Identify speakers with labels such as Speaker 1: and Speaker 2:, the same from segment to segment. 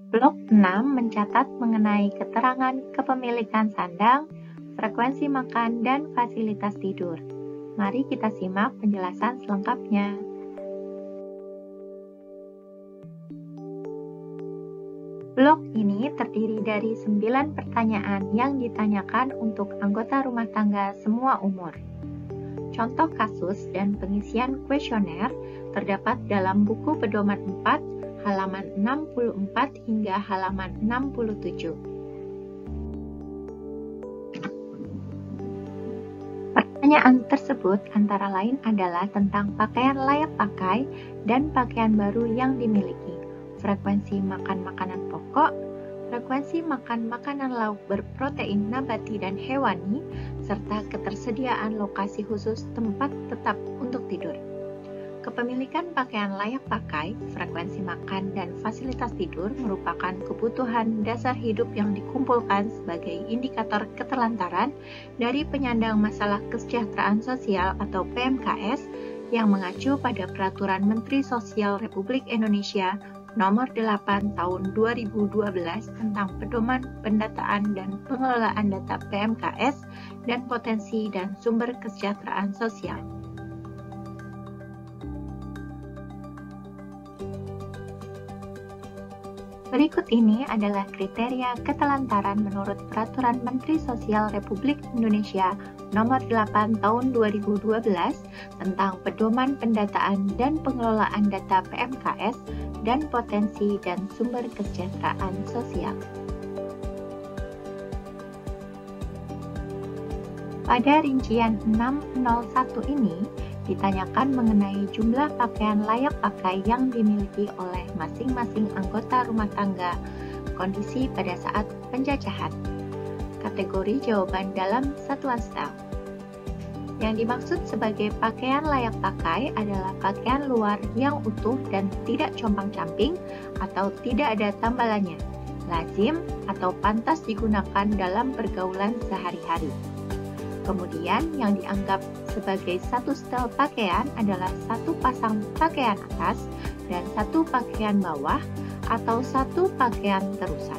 Speaker 1: Blok 6 mencatat mengenai keterangan kepemilikan sandang, frekuensi makan, dan fasilitas tidur. Mari kita simak penjelasan selengkapnya. Blok ini terdiri dari 9 pertanyaan yang ditanyakan untuk anggota rumah tangga semua umur. Contoh kasus dan pengisian kuesioner terdapat dalam buku pedoman 4, halaman 64 hingga halaman 67. Pertanyaan tersebut antara lain adalah tentang pakaian layak pakai dan pakaian baru yang dimiliki, frekuensi makan makanan pokok, frekuensi makan makanan lauk berprotein nabati dan hewani, serta ketersediaan lokasi khusus tempat tetap untuk tidur. Kepemilikan pakaian layak pakai, frekuensi makan, dan fasilitas tidur merupakan kebutuhan dasar hidup yang dikumpulkan sebagai indikator keterlantaran dari penyandang masalah kesejahteraan sosial atau PMKS yang mengacu pada Peraturan Menteri Sosial Republik Indonesia Nomor 8 Tahun 2012 tentang Pedoman Pendataan dan Pengelolaan Data PMKS dan Potensi dan Sumber Kesejahteraan Sosial. Berikut ini adalah kriteria ketelantaran menurut Peraturan Menteri Sosial Republik Indonesia Nomor 8 Tahun 2012 tentang Pedoman Pendataan dan Pengelolaan Data PMKS dan Potensi dan Sumber Kesejahteraan Sosial. Pada rincian 601 ini, ditanyakan mengenai jumlah pakaian layak pakai yang dimiliki oleh masing-masing anggota rumah tangga, kondisi pada saat penjajahan. Kategori jawaban dalam satuan style. Yang dimaksud sebagai pakaian layak pakai adalah pakaian luar yang utuh dan tidak compang-camping atau tidak ada tambalannya, lazim atau pantas digunakan dalam pergaulan sehari-hari. Kemudian yang dianggap sebagai satu setel pakaian adalah satu pasang pakaian atas dan satu pakaian bawah atau satu pakaian terusan.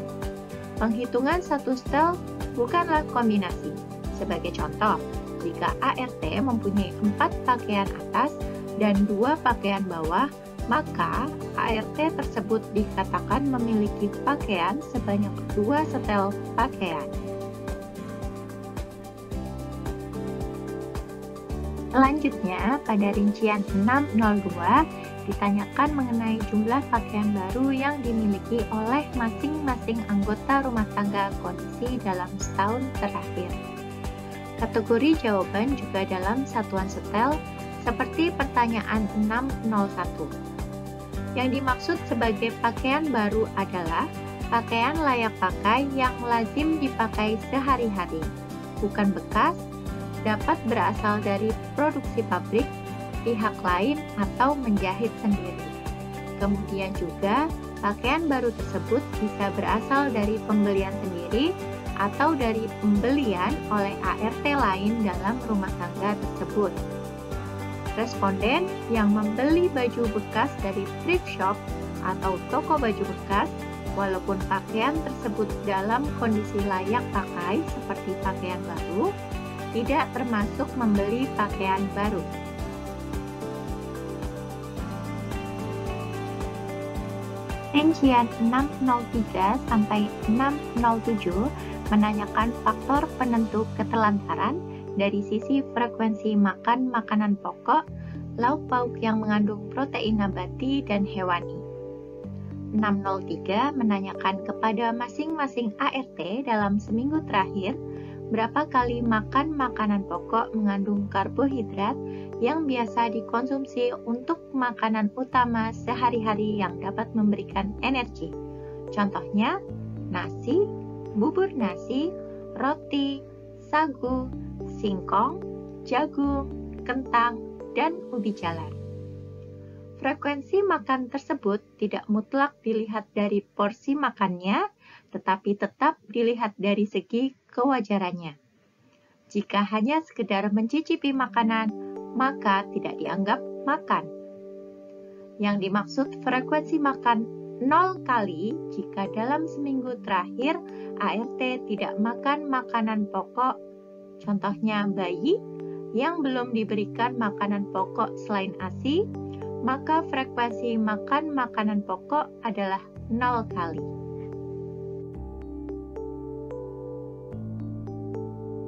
Speaker 1: Penghitungan satu setel bukanlah kombinasi. Sebagai contoh, jika ART mempunyai 4 pakaian atas dan 2 pakaian bawah, maka ART tersebut dikatakan memiliki pakaian sebanyak 2 setel pakaian. Selanjutnya, pada rincian 602, ditanyakan mengenai jumlah pakaian baru yang dimiliki oleh masing-masing anggota rumah tangga kondisi dalam setahun terakhir. Kategori jawaban juga dalam satuan setel, seperti pertanyaan 601. Yang dimaksud sebagai pakaian baru adalah pakaian layak pakai yang lazim dipakai sehari-hari, bukan bekas, dapat berasal dari produksi pabrik, pihak lain, atau menjahit sendiri. Kemudian juga, pakaian baru tersebut bisa berasal dari pembelian sendiri atau dari pembelian oleh ART lain dalam rumah tangga tersebut. Responden yang membeli baju bekas dari thrift shop atau toko baju bekas, walaupun pakaian tersebut dalam kondisi layak pakai seperti pakaian baru, tidak termasuk membeli pakaian baru. Rincian 603 sampai 607 menanyakan faktor penentu ketelantaran dari sisi frekuensi makan makanan pokok, lauk pauk yang mengandung protein nabati dan hewani. 603 menanyakan kepada masing-masing ART dalam seminggu terakhir berapa kali makan makanan pokok mengandung karbohidrat yang biasa dikonsumsi untuk makanan utama sehari-hari yang dapat memberikan energi. Contohnya, nasi, bubur nasi, roti, sagu, singkong, jagung, kentang, dan ubi jalar. Frekuensi makan tersebut tidak mutlak dilihat dari porsi makannya, tetapi tetap dilihat dari segi kewajarannya. Jika hanya sekedar mencicipi makanan, maka tidak dianggap makan. Yang dimaksud frekuensi makan 0 kali jika dalam seminggu terakhir ART tidak makan makanan pokok, contohnya bayi yang belum diberikan makanan pokok selain ASI, maka frekuensi makan makanan pokok adalah 0 kali.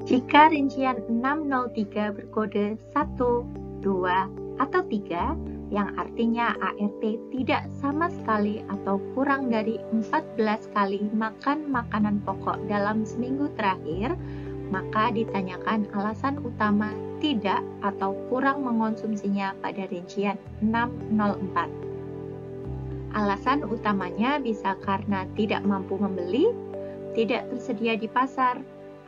Speaker 1: Jika rincian 603 berkode 1, 2, atau 3, yang artinya ART tidak sama sekali atau kurang dari 14 kali makan makanan pokok dalam seminggu terakhir, maka ditanyakan alasan utama tidak atau kurang mengonsumsinya pada rincian 604. Alasan utamanya bisa karena tidak mampu membeli, tidak tersedia di pasar,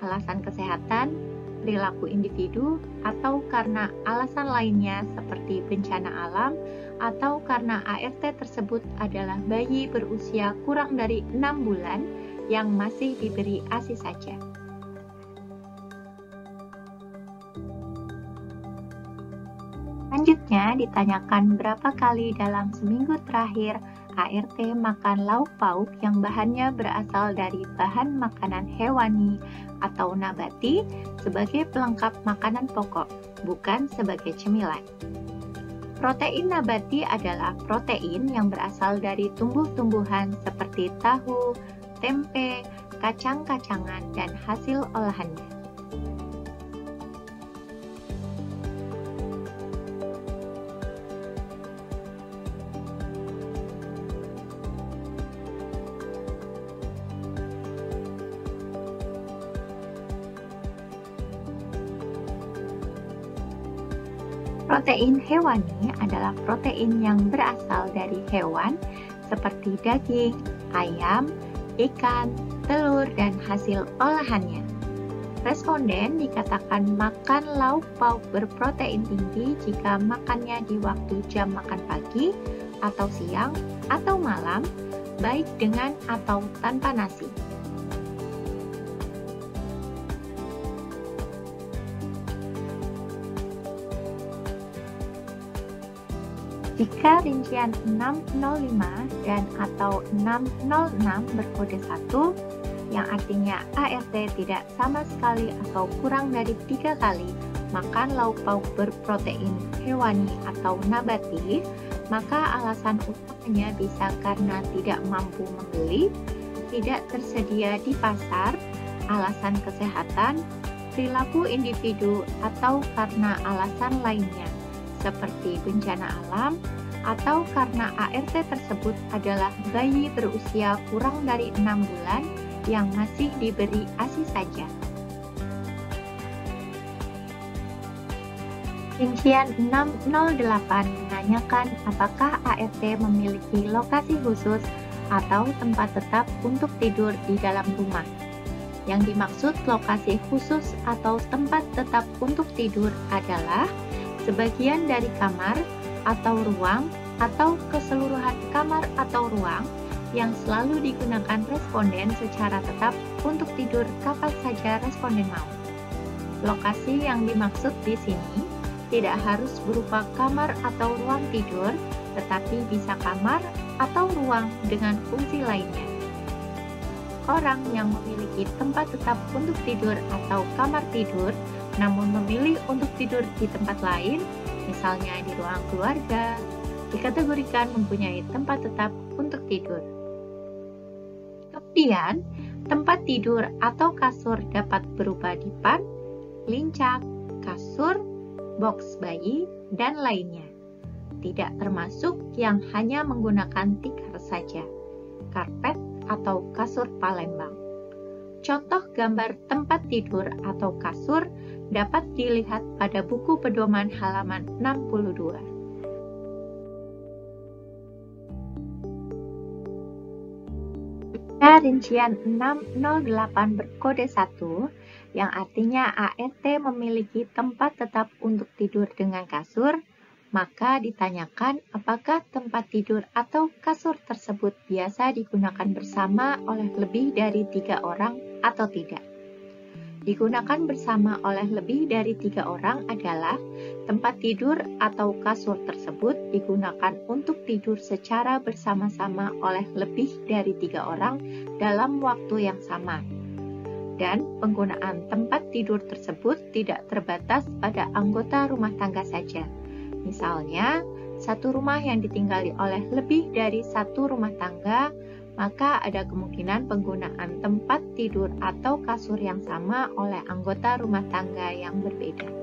Speaker 1: alasan kesehatan, perilaku individu, atau karena alasan lainnya seperti bencana alam, atau karena ART tersebut adalah bayi berusia kurang dari 6 bulan yang masih diberi ASI saja. Selanjutnya ditanyakan berapa kali dalam seminggu terakhir ART makan lauk pauk yang bahannya berasal dari bahan makanan hewani atau nabati sebagai pelengkap makanan pokok, bukan sebagai cemilan. Protein nabati adalah protein yang berasal dari tumbuh-tumbuhan seperti tahu, tempe, kacang-kacangan, dan hasil olahannya. Protein hewani adalah protein yang berasal dari hewan seperti daging, ayam, ikan, telur, dan hasil olahannya. Responden dikatakan makan lauk pauk berprotein tinggi jika makannya di waktu jam makan pagi, atau siang, atau malam, baik dengan atau tanpa nasi. Jika rincian 605 dan atau 606 berkode 1, yang artinya ART tidak sama sekali atau kurang dari 3 kali makan lauk pauk berprotein hewani atau nabati, maka alasan utamanya bisa karena tidak mampu membeli, tidak tersedia di pasar, alasan kesehatan, perilaku individu, atau karena alasan lainnya seperti bencana alam, atau karena ART tersebut adalah bayi berusia kurang dari 6 bulan yang masih diberi ASI saja. Rincian 608 menanyakan apakah ART memiliki lokasi khusus atau tempat tetap untuk tidur di dalam rumah. Yang dimaksud lokasi khusus atau tempat tetap untuk tidur adalah sebagian dari kamar atau ruang atau keseluruhan kamar atau ruang yang selalu digunakan responden secara tetap untuk tidur kapan saja responden mau. Lokasi yang dimaksud di sini tidak harus berupa kamar atau ruang tidur, tetapi bisa kamar atau ruang dengan fungsi lainnya. Orang yang memiliki tempat tetap untuk tidur atau kamar tidur namun memilih untuk tidur di tempat lain, misalnya di ruang keluarga, dikategorikan mempunyai tempat tetap untuk tidur. Kemudian, tempat tidur atau kasur dapat berupa dipan, lincah, kasur, boks bayi, dan lainnya. Tidak termasuk yang hanya menggunakan tikar saja, karpet atau kasur Palembang. Contoh gambar tempat tidur atau kasur dapat dilihat pada buku pedoman halaman 62. Rincian 608 berkode 1, yang artinya ART memiliki tempat tetap untuk tidur dengan kasur, maka ditanyakan apakah tempat tidur atau kasur tersebut biasa digunakan bersama oleh lebih dari 3 orang atau tidak. Digunakan bersama oleh lebih dari 3 orang adalah Tempat tidur atau kasur tersebut digunakan untuk tidur secara bersama-sama oleh lebih dari 3 orang dalam waktu yang sama. Dan penggunaan tempat tidur tersebut tidak terbatas pada anggota rumah tangga saja. Misalnya, satu rumah yang ditinggali oleh lebih dari satu rumah tangga, maka ada kemungkinan penggunaan tempat tidur atau kasur yang sama oleh anggota rumah tangga yang berbeda.